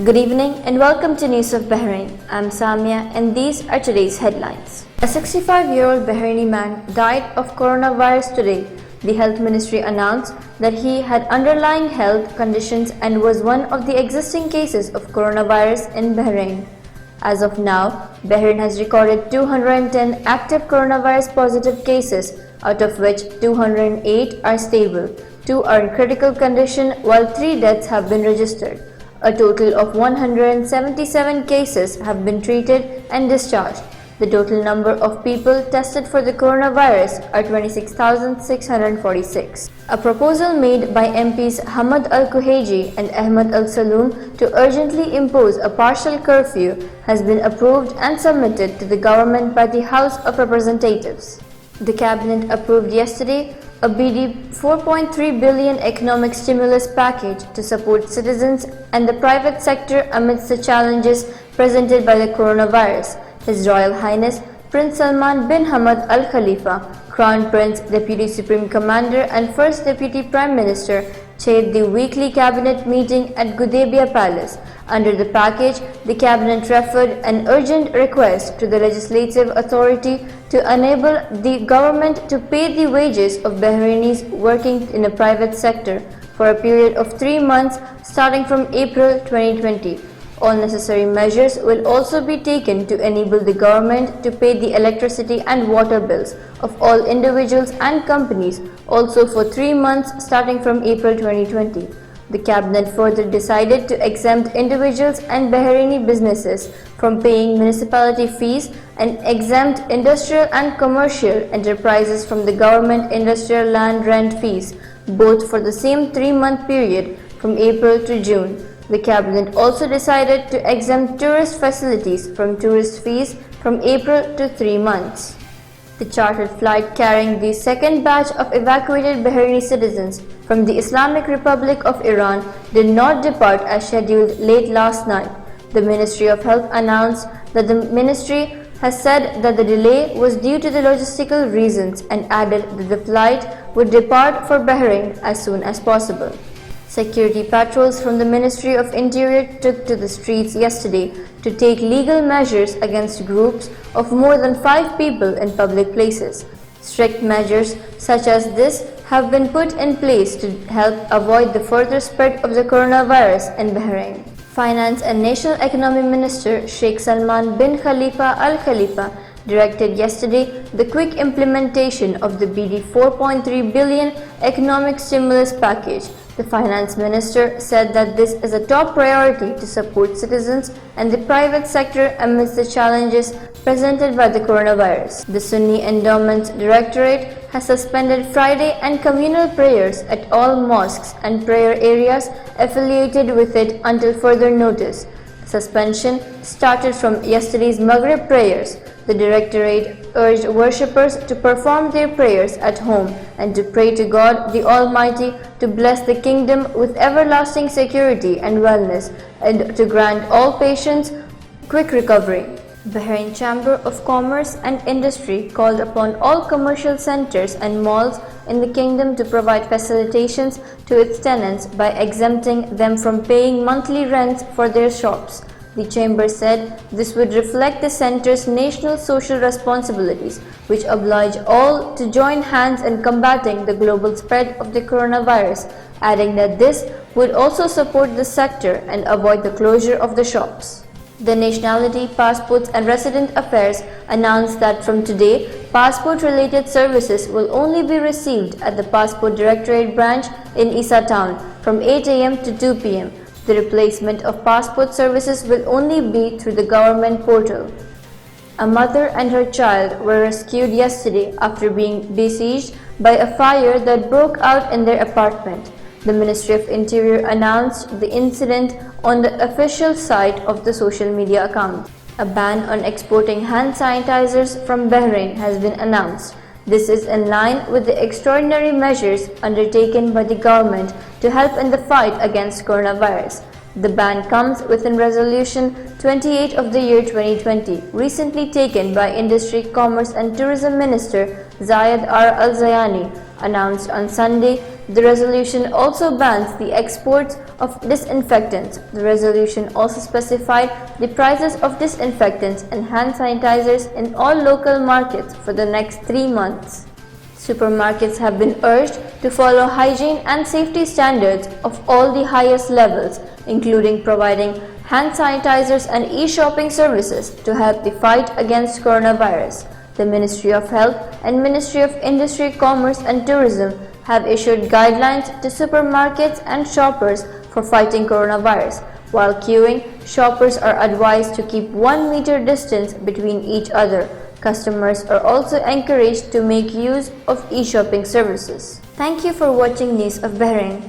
Good evening and welcome to News of Bahrain. I'm Samia and these are today's headlines. A 65-year-old Bahraini man died of coronavirus today. The Health Ministry announced that he had underlying health conditions and was one of the existing cases of coronavirus in Bahrain. As of now, Bahrain has recorded 210 active coronavirus positive cases, out of which 208 are stable, 2 are in critical condition while 3 deaths have been registered. A total of 177 cases have been treated and discharged. The total number of people tested for the coronavirus are 26,646. A proposal made by MPs Hamad Al-Kuhaiji and Ahmad Al-Saloom to urgently impose a partial curfew has been approved and submitted to the government by the House of Representatives. The Cabinet approved yesterday a BD 4.3 billion economic stimulus package to support citizens and the private sector amidst the challenges presented by the coronavirus. His Royal Highness Prince Salman bin Hamad Al Khalifa, Crown Prince, Deputy Supreme Commander and First Deputy Prime Minister, chaired the weekly cabinet meeting at Gudaibiya Palace. Under the package, the cabinet referred an urgent request to the legislative authority to enable the government to pay the wages of Bahrainis working in the private sector for a period of 3 months starting from April 2020. All necessary measures will also be taken to enable the government to pay the electricity and water bills of all individuals and companies also for 3 months starting from April 2020. The Cabinet further decided to exempt individuals and Bahraini businesses from paying municipality fees and exempt industrial and commercial enterprises from the government industrial land rent fees, both for the same 3-month period from April to June. The Cabinet also decided to exempt tourist facilities from tourist fees from April to 3 months. The chartered flight carrying the second batch of evacuated Bahraini citizens from the Islamic Republic of Iran did not depart as scheduled late last night. The Ministry of Health announced that the ministry has said that the delay was due to the logistical reasons and added that the flight would depart for Bahrain as soon as possible. Security patrols from the Ministry of Interior took to the streets yesterday to take legal measures against groups of more than 5 people in public places. Strict measures such as this have been put in place to help avoid the further spread of the coronavirus in Bahrain. Finance and National Economy Minister Sheikh Salman bin Khalifa Al Khalifa directed yesterday the quick implementation of the BD 4.3 billion economic stimulus package. The Finance Minister said that this is a top priority to support citizens and the private sector amidst the challenges presented by the coronavirus. The Sunni Endowments Directorate has suspended Friday and communal prayers at all mosques and prayer areas affiliated with it until further notice. Suspension started from yesterday's Maghrib prayers. The Directorate urged worshippers to perform their prayers at home and to pray to God the Almighty to bless the kingdom with everlasting security and wellness and to grant all patients quick recovery. Bahrain Chamber of Commerce and Industry called upon all commercial centers and malls in the kingdom to provide facilitations to its tenants by exempting them from paying monthly rents for their shops. The Chamber said this would reflect the center's national social responsibilities, which oblige all to join hands in combating the global spread of the coronavirus, adding that this would also support the sector and avoid the closure of the shops. The Nationality, Passports and Resident Affairs announced that from today, passport-related services will only be received at the Passport Directorate branch in Isa Town from 8 a.m. to 2 p.m. The replacement of passport services will only be through the government portal. A mother and her child were rescued yesterday after being besieged by a fire that broke out in their apartment. The Ministry of Interior announced the incident on the official site of the social media account. A ban on exporting hand sanitizers from Bahrain has been announced. This is in line with the extraordinary measures undertaken by the government to help in the fight against coronavirus. The ban comes within Resolution 28 of the year 2020, recently taken by Industry, Commerce and Tourism Minister Zayed Al-Zayani announced on Sunday. The resolution also bans the exports of disinfectants. The resolution also specified the prices of disinfectants and hand sanitizers in all local markets for the next 3 months. Supermarkets have been urged to follow hygiene and safety standards of all the highest levels, including providing hand sanitizers and e-shopping services to help the fight against coronavirus. The Ministry of Health and Ministry of Industry, Commerce and Tourism have issued guidelines to supermarkets and shoppers for fighting coronavirus. While queuing, shoppers are advised to keep 1 meter distance between each other. Customers are also encouraged to make use of e-shopping services. Thank you for watching News of Bahrain.